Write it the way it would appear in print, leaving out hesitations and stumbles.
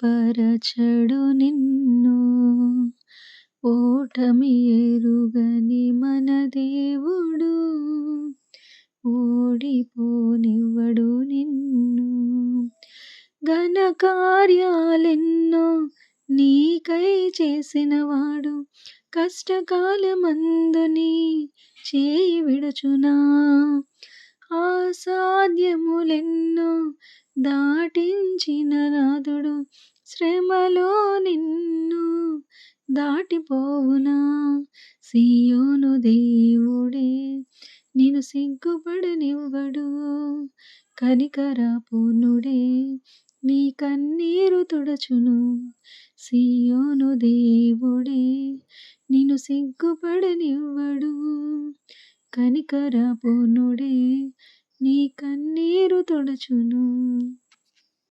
సిగ్గుపరచడు నిన్ను. ఓటమి ఎరుగని మన దేవుడు ఓడిపోనివ్వడు నిన్ను. ఘన కార్యాలెన్నో నీకై చేసినవాడు కష్టకాలమందు నీ చేయి విడుచునా. అసాధ్యములెన్నో దాటించిన నాథుడు శ్రమలో నిన్ను దాటిపోవునా. సీయోను దేవుడే నిన్ను సిగ్గుపడనివ్వడు. కనికరపూర్ణుడే నీ కన్నీరు తుడచును. సీయోను దేవుడే నిన్ను సిగ్గుపడనివ్వడు. కనికరపూర్ణుడే నీ కన్నీరు తుడచును.